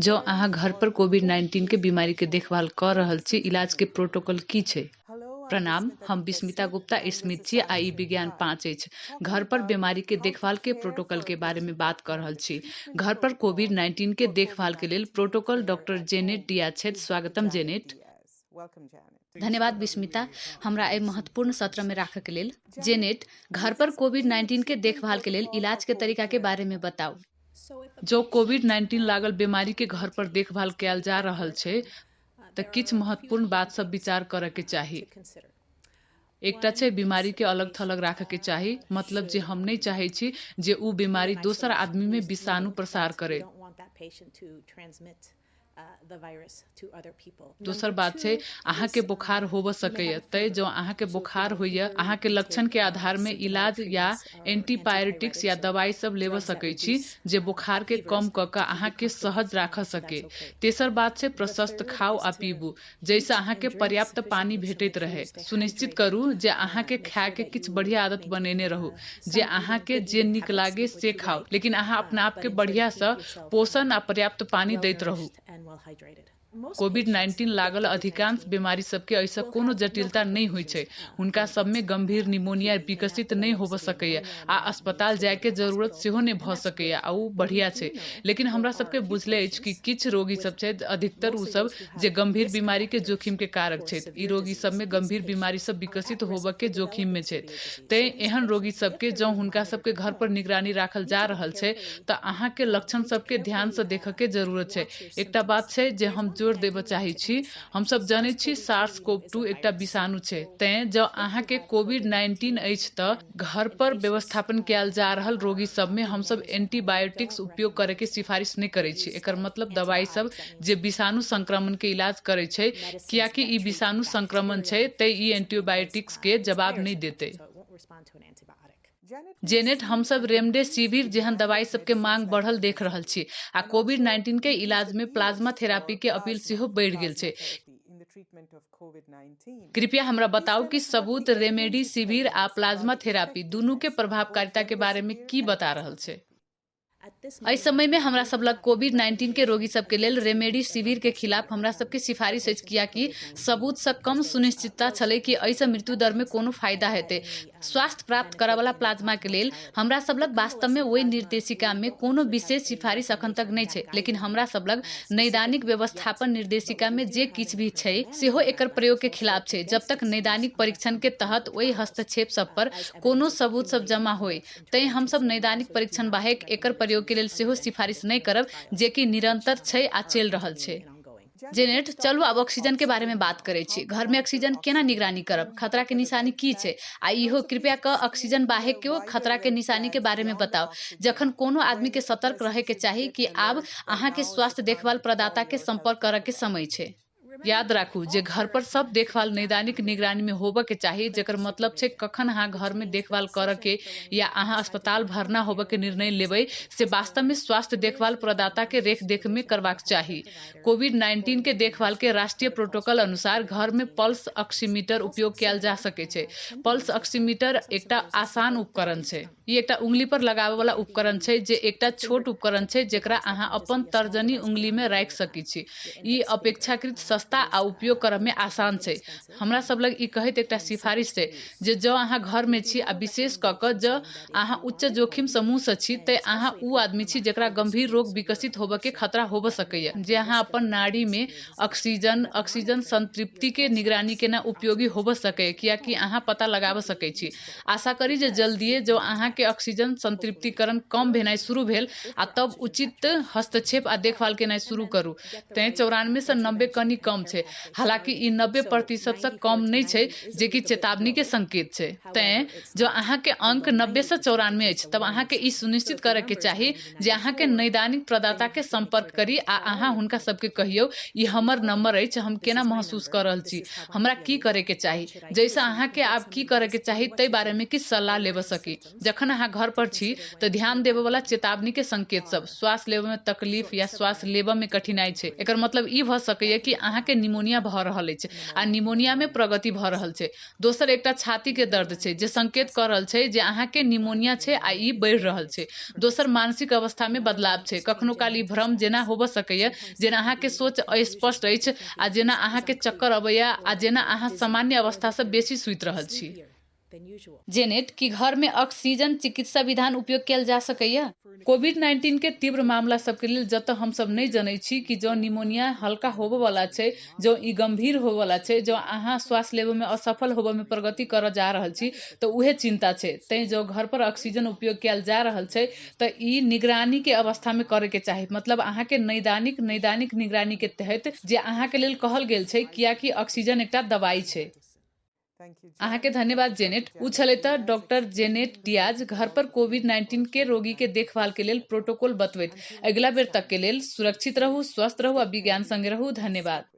जो अहाँ घर पर कोविड-19 के बीमारी के देखभाल कर रहल छी, इलाज के प्रोटोकॉल की छै? प्रणाम, हम विस्मिता गुप्ता स्मिथ छी आ ई विज्ञान 5 अछि। घर पर बीमारी के देखभाल के प्रोटोकॉल के बारे में बात कर रहल छी। घर पर कोविड-19 के देखभाल के लेल प्रोटोकॉल डॉक्टर जेनेट डिया छथि। स्वागतम जेनेट। धन्यवाद विस्मिता, हमरा एहि महत्वपूर्ण सत्र में राखऽ के लेल। जेनेट, घर पर कोविड-19 के देखभाल के लेल इलाज के तरीका के बारे में बताउ। जो कोविड-19 लागल बीमारी के घर पर देखभाल कयल जा रहल छै, त किछ महत्वपूर्ण बात सब विचार करऽ के चाही। एकटा छै बीमारी के अलग थलग राखऽ के चाही, मतलब जे हम नहीं चाहे छी जे उ बीमारी दोसर आदमी में विषाणु प्रसार करे। दोसर बात छै अहाँ के बुखार होब सकैया, तय जो अहाँ के बुखार होइया, अहाँ के लक्षण के आधार में इलाज या एंटीबायोटिक्स या दवाई सब लेव सकै छी जे बुखार के कम क के अहाँ के सहज राख सके। तेसर बात छै प्रशस्त खाओ आ पीबू, जैसे अहाँ के पर्याप्त पानी भेटैत रहे। सुनिश्चित करू जे अहाँ के खाए के किछ बढ़िया आदत बनेने रहू, जे अहाँ के जे निक लागे से खाओ, लेकिन अहाँ अपना आप के बढ़िया से पोषण आ पर्याप्त पानी दैत रहू। कोविड-19 लागल अधिकांश बीमारी सबके ऐसा कोनो जटिलता नहीं होइ छै। हुनका सब में गंभीर निमोनिया विकसित नहीं होब सकैया आ अस्पताल जाय के जरूरत सेहो नहीं भ सकैया, आ उ बढ़िया छै। लेकिन हमरा सबके बुझले अछि कि किछ रोगी सब छै, अधिकतर उ सब जे गंभीर बीमारी के जोखिम के कारक छै। ई रोगी सब में गंभीर बीमारी सब विकसित होब के जोखिम में छै। तै एहन रोगी सबके जो हुनका सबके घर पर निगरानी राखल जा रहल छै, त अहाँ के लक्षण सबके ध्यान से देख के जरूरत छै। एकटा बात छै जे हम जोर देब चाहे छी, हम सब जाने छी SARS-CoV-2 एकटा विषाणु छै। तैं जो अहाँ के कोविड-19 अछि त घर पर व्यवस्थापन कयल जा रहल रोगी सब में हम सब एंटीबायोटिक्स उपयोग करे के सिफारिश नहीं करे छी। एकर मतलब दवाई सब जे विषाणु संक्रमण के इलाज करे छै, कियाकि ई विषाणु संक्रमण छै, तै ई एंटीबायोटिक्स के जवाब नहीं देते। जेनेट, हम सब रेमडेसिविर जेहन दवाई सबके मांग बढ़ल देख रहल छी, आ कोविड-19 के इलाज में प्लाज्मा थेरापी के अपील सेहो बढ़ गेल छै। कृपया हमरा बताउ कि सबूत रेमडेसिविर आ प्लाज्मा थेरापी दुनू के प्रभावकारिता के बारे में की बता रहल छै। एहि समय में हमरा सब लग कोविड-19 के रोगी सब के लेल रेमडेसिविर के खिलाफ हमरा सब के सिफारिश अछि, कियाकि सबूत से कम सुनिश्चितता छलै कि एहि से मृत्यु दर में कोनो फायदा हेतै। स्वास्थ्य प्राप्त करय वाला प्लाज्मा के लेल हमरा सब लग वास्तव में ओहि निर्देशिका में कोनो विशेष सिफारिश अखन तक नहीं छै, लेकिन हमरा सब लग नैदानिक व्यवस्थापन निर्देशिका में जे किछ भी छै सेहो एकर प्रयोग के खिलाफ छै, जब तक नैदानिक परीक्षण के तहत ओहि हस्तक्षेप सब पर कोनो सबूत सब जमा होय। तैं हम सब नैदानिक परीक्षण बाहेक एकर प्रयोग के लेल सेहो सिफारिश नहीं करब, जे कि निरंतर छै आ चलि रहल छै। जेनेट, चलू अब ऑक्सीजन के बारे में बात करे छी। घर में ऑक्सीजन केना निगरानी करब, खतरा के निशानी की छै, आ इहो कृपया क ऑक्सीजन बाहेक के खतरा के निशानी के बारे में बताओ। जखन कोनो आदमी के सतर्क रहे के चाही कि आब अहाँ के स्वास्थ्य देखभाल प्रदाता के संपर्क करऽ के समय छै। याद राखू जे घर पर सब देखभाल नैदानिक निगरानी में होबऽ के चाही, जेकर मतलब छै कखन अहाँ घर में देखभाल करऽ के या अहाँ अस्पताल भरना होबऽ के निर्णय लेबै से वास्तव में स्वास्थ्य देखभाल प्रदाता के रेख देख में करबाक चाही। कोविड-19 के देखभाल के राष्ट्रीय प्रोटोकॉल अनुसार घर में पल्स ऑक्सीमीटर उपयोग कयल जा सकै छै। पल्स ऑक्सीमीटर एकटा आसान उपकरण छै। ई एकटा उंगली पर लगाबै वाला उपकरण छै, जे एकटा छोट उपकरण छै जेकरा अहाँ अपन तर्जनी उंगली में राख सकै छी। ई अपेक्षाकृत सस्ता आ उपयोग करब में आसान छै। हमरा सब लग ई कहैत एकटा सिफारिश छै जे जँ अहाँ घर में छी, आ विशेष क के जँ अहाँ उच्च जोखिम समूह से छी, ते अहाँ उ आदमी छी जेकरा गंभीर रोग विकसित होबऽ के खतरा होब सकैया, जे अहाँ अपन नाड़ी में ऑक्सीजन संतृप्ति के निगरानी केना उपयोगी होब सकै, कियाकि अहाँ पता लगाब सकै छी। आशा करी जे जल्दिए जो अहाँ के ऑक्सीजन संतृप्तिकरण कम भेनाइ शुरू भेल, आ तब उचित हस्तक्षेप आ देखभाल केनाइ शुरू करू। तैं 94 से 90 कनी कम छै, हालांकि ई 90% से कम नहीं छै, जे कि चेतावनी के संकेत छै। तैं जो अहाँ के अंक 90 से 94 अछि, तब अहाँ के ई सुनिश्चित करे के चाही जे अहाँ के नैदानिक प्रदाता के संपर्क करी, आ अहाँ हुनका सबके कहियो ई हमर नंबर अछि, हम केना महसूस कर रहल छी, हमरा की करे के चाही, जैसे अहाँ के आब की करे के चाही तै बारे में किछ सलाह लेब सकी। जखन अहाँ घर पर छी तो ध्यान देबे वाला चेतावनी के संकेत सब, श्वास लेबे में तकलीफ या श्वास लेबे में कठिनाई छै, एकर मतलब ई भ सकैया कि अहाँ के निमोनिया भ रहल अछि आ निमोनिया में प्रगति भ रहल छै। दोसर एकटा छाती के दर्द छै जे संकेत कर रहल छै जे अहाँ के निमोनिया छै आ ई बढ़ि रहल छै। दोसर मानसिक अवस्था में बदलाव छै, कखनो काल ई भ्रम जेना होबऽ सकैया जेना अहाँ के सोच अस्पष्ट अछि आ जेना अहाँ के चक्कर अबैया आ जेना अहाँ सामान्य अवस्था से बेसी सुति रहल छी। जेनेट की घर में ऑक्सीजन चिकित्सा विधान उपयोग कयल जा सकैया? कोविड-19 के तीव्र मामला सबके लेल जतऽ हम सब नहीं जानै छी कि जो निमोनिया हल्का होबे वाला छै, जो ई गंभीर होबे वाला छै, जो अहाँ श्वास लेबे में असफल होबे में प्रगति कर जा रहल छी, तो उहे चिंता छै। तै जो घर पर ऑक्सीजन उपयोग कयल जा रहल छै तो ई निगरानी के अवस्था में करे के चाही, मतलब अहाँ के नैदानिक निगरानी के तहत जे अहाँ के लेल कहल गेल छै, कियाकि ऑक्सीजन एकटा दवाई छै। अहाँ के धन्यवाद जेनेट। उ छलै त डॉक्टर जेनेट डियाज घर पर कोविड-19 के रोगी के देखभाल के लेल प्रोटोकॉल बतबैत। अगिला बेर तक के लेल सुरक्षित रहू, स्वस्थ रहू आ विज्ञान संगे रहू। धन्यवाद।